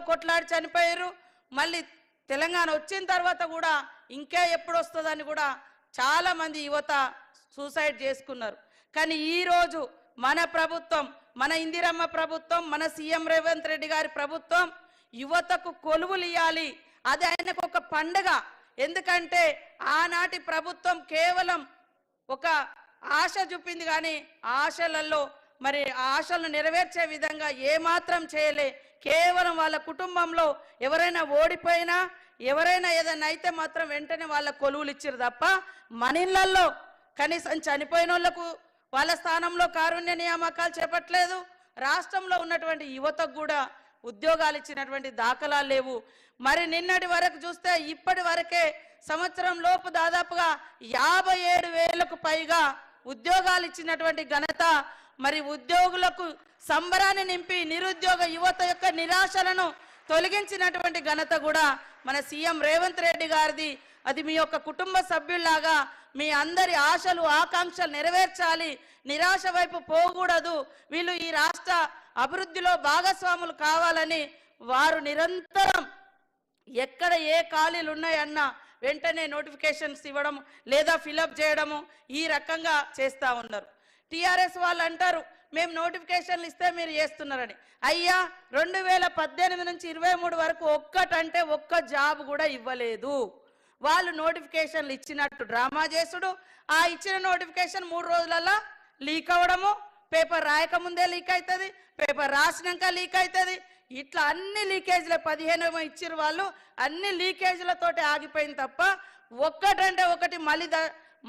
కొట్లాడి చనిపోయారు. మళ్ళీ తెలంగాణ వచ్చిన తర్వాత కూడా ఇంకా ఎప్పుడు వస్తుందని కూడా చాలామంది యువత సూసైడ్ చేసుకున్నారు. కానీ ఈరోజు మన ప్రభుత్వం, మన ఇందిరమ్మ ప్రభుత్వం, మన సీఎం రేవంత్ రెడ్డి గారి ప్రభుత్వం యువతకు కొలువులు ఇవ్వాలి. అది ఆయనకు ఒక పండుగ. ఎందుకంటే ఆనాటి ప్రభుత్వం కేవలం ఒక ఆశ చూపింది, కానీ ఆశలలో మరి ఆశలను నెరవేర్చే విధంగా ఏమాత్రం చేయలే. కేవలం వాళ్ళ కుటుంబంలో ఎవరైనా ఓడిపోయినా, ఎవరైనా ఏదైనా అయితే మాత్రం వెంటనే వాళ్ళ కొలువులు ఇచ్చారు తప్ప మన ఇళ్లలో కనీసం చనిపోయిన వాళ్ళకు వాళ్ళ స్థానంలో కారుణ్య నియామకాలు చేపట్టలేదు. రాష్ట్రంలో ఉన్నటువంటి యువతకు కూడా ఉద్యోగాలు ఇచ్చినటువంటి దాఖలాలు లేవు. మరి నిన్నటి వరకు చూస్తే ఇప్పటి వరకే సంవత్సరం లోపు దాదాపుగా 57,000కు పైగా ఉద్యోగాలు ఇచ్చినటువంటి ఘనత, మరి ఉద్యోగులకు సంబరాన్ని నింపి నిరుద్యోగ యువత యొక్క నిరాశలను తొలగించినటువంటి ఘనత కూడా మన సీఎం రేవంత్ రెడ్డి గారిది. అది మీ యొక్క కుటుంబ సభ్యుల్లాగా మీ అందరి ఆశలు ఆకాంక్షలు నెరవేర్చాలి, నిరాశ వైపు పోకూడదు, వీళ్ళు ఈ రాష్ట్ర అభివృద్ధిలో భాగస్వాములు కావాలని వారు నిరంతరం ఎక్కడ ఏ ఖాళీలు ఉన్నాయన్నా వెంటనే నోటిఫికేషన్స్ ఇవ్వడం లేదా ఫిలప్ చేయడము ఈ రకంగా చేస్తూ ఉన్నారు. టీఆర్ఎస్ వాళ్ళు అంటారు మేము నోటిఫికేషన్లు ఇస్తే మీరు చేస్తున్నారని. అయ్యా 2018 నుంచి 23 వరకు ఒక్కటంటే ఒక్క జాబ్ కూడా ఇవ్వలేదు. వాళ్ళు నోటిఫికేషన్లు ఇచ్చినట్టు డ్రామా చేసుడు, ఆ ఇచ్చిన నోటిఫికేషన్ 3 రోజులలో లీక్ అవ్వడము, పేపర్ రాయకముందే లీక్ అవుతుంది, పేపర్ రాసినాక లీక్ అవుతుంది. ఇట్లా అన్ని లీకేజ్లు 15 ఇచ్చారు వాళ్ళు, అన్ని లీకేజ్లతోటి ఆగిపోయింది తప్ప ఒక్కటంటే ఒకటి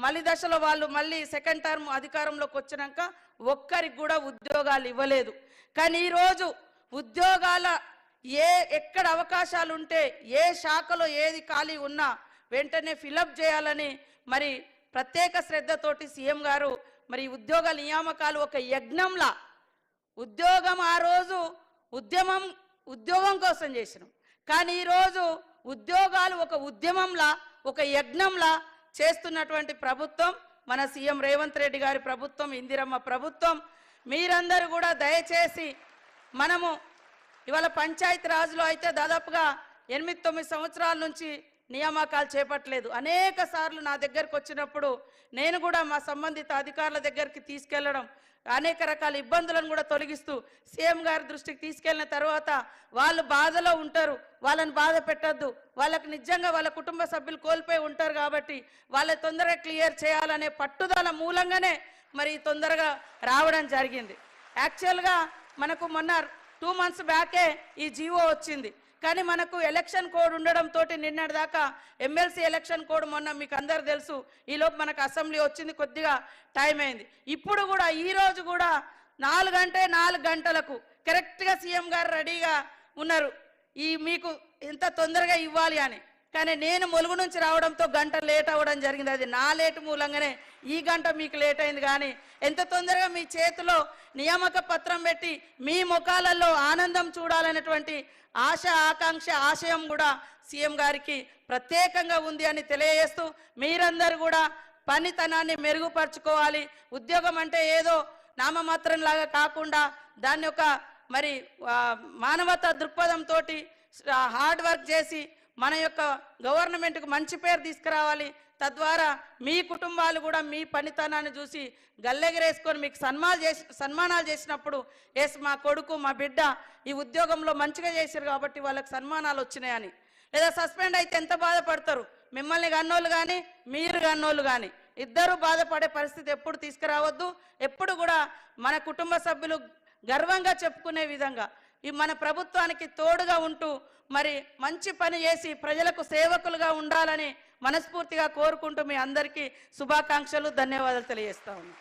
మళ్ళీ దశలో వాళ్ళు మళ్ళీ సెకండ్ టర్మ్ అధికారంలోకి వచ్చినాక ఒక్కరికి కూడా ఉద్యోగాలు ఇవ్వలేదు. కానీ ఈరోజు ఉద్యోగాల ఎక్కడ అవకాశాలు ఉంటే ఏ శాఖలో ఏది ఖాళీ ఉన్నా వెంటనే ఫిలప్ చేయాలని మరి ప్రత్యేక శ్రద్ధతోటి సీఎం గారు మరి ఉద్యోగ నియామకాలు ఒక యజ్ఞంలా, ఉద్యోగం ఆ రోజు ఉద్యోగం కోసం చేసినాం, కానీ ఈరోజు ఉద్యోగాలు ఒక ఉద్యమంలా ఒక యజ్ఞంలా చేస్తున్నటువంటి ప్రభుత్వం మన సీఎం రేవంత్ రెడ్డి గారి ప్రభుత్వం, ఇందిరమ్మ ప్రభుత్వం. మీరందరూ కూడా దయచేసి మనము ఇవాళ పంచాయతీ రాజ్లో అయితే దాదాపుగా 8-9 సంవత్సరాల నుంచి నియామకాలు చేపట్టలేదు. అనేక సార్లు నా దగ్గరకు వచ్చినప్పుడు నేను కూడా మా సంబంధిత అధికారుల దగ్గరికి తీసుకెళ్లడం, అనేక రకాల ఇబ్బందులను కూడా తొలగిస్తూ సీఎం గారి దృష్టికి తీసుకెళ్లిన తర్వాత వాళ్ళు బాధలో ఉంటారు, వాళ్ళని బాధ పెట్టద్దు, వాళ్ళకు నిజంగా వాళ్ళ కుటుంబ సభ్యులు కోల్పోయి ఉంటారు కాబట్టి వాళ్ళ తొందరగా క్లియర్ చేయాలనే పట్టుదల మూలంగానే మరి తొందరగా రావడం జరిగింది. యాక్చువల్గా మనకు మొన్న 2 months బ్యాకే ఈ జీవో వచ్చింది, కానీ మనకు ఎలక్షన్ కోడ్ ఉండడంతో నిన్నటి దాకా ఎమ్మెల్సీ ఎలక్షన్ కోడ్ మొన్న మీకు అందరు తెలుసు, ఈలోపు మనకు అసెంబ్లీ వచ్చింది, కొద్దిగా టైం అయింది. ఇప్పుడు కూడా ఈరోజు కూడా 4 గంటలకు కరెక్ట్గా సీఎం గారు రెడీగా ఉన్నారు ఈ మీకు ఎంత తొందరగా ఇవ్వాలి అని. కానీ నేను ములుగు నుంచి రావడంతో గంట లేట్ అవ్వడం జరిగింది. అది నా లేటు మూలంగానే ఈ గంట మీకు లేట్ అయింది. కానీ ఎంత తొందరగా మీ చేతిలో నియామక పత్రం పెట్టి మీ ముఖాలలో ఆనందం చూడాలనేటువంటి ఆశ ఆకాంక్ష ఆశయం కూడా సీఎం గారికి ప్రత్యేకంగా ఉంది అని తెలియజేస్తూ మీరందరూ కూడా పనితనాన్ని మెరుగుపరుచుకోవాలి. ఉద్యోగం అంటే ఏదో నామమాత్రంలాగా కాకుండా దాన్ని ఒక మరి మానవతా దృక్పథంతో హార్డ్ వర్క్ చేసి మన యొక్క గవర్నమెంట్కు మంచి పేరు తీసుకురావాలి. తద్వారా మీ కుటుంబాలు కూడా మీ పనితనాన్ని చూసి గల్లెగరేసుకొని మీకు సన్మానాలు చేసినప్పుడు ఎస్ మా కొడుకు మా బిడ్డ ఈ ఉద్యోగంలో మంచిగా చేశారు కాబట్టి వాళ్ళకి సన్మానాలు వచ్చినాయని, లేదా సస్పెండ్ అయితే ఎంత బాధపడతారు, మిమ్మల్ని కన్నోళ్ళు కానీ మీరు కన్నోళ్ళు కానీ ఇద్దరు బాధపడే పరిస్థితి ఎప్పుడు తీసుకురావద్దు. ఎప్పుడు కూడా మన కుటుంబ సభ్యులు గర్వంగా చెప్పుకునే విధంగా ఈ మన ప్రభుత్వానికి తోడుగా ఉంటూ మరి మంచి పని చేసి ప్రజలకు సేవకులుగా ఉండాలని మనస్ఫూర్తిగా కోరుకుంటూ మీ అందరికీ శుభాకాంక్షలు, ధన్యవాదాలు తెలియజేస్తా ఉన్నాను.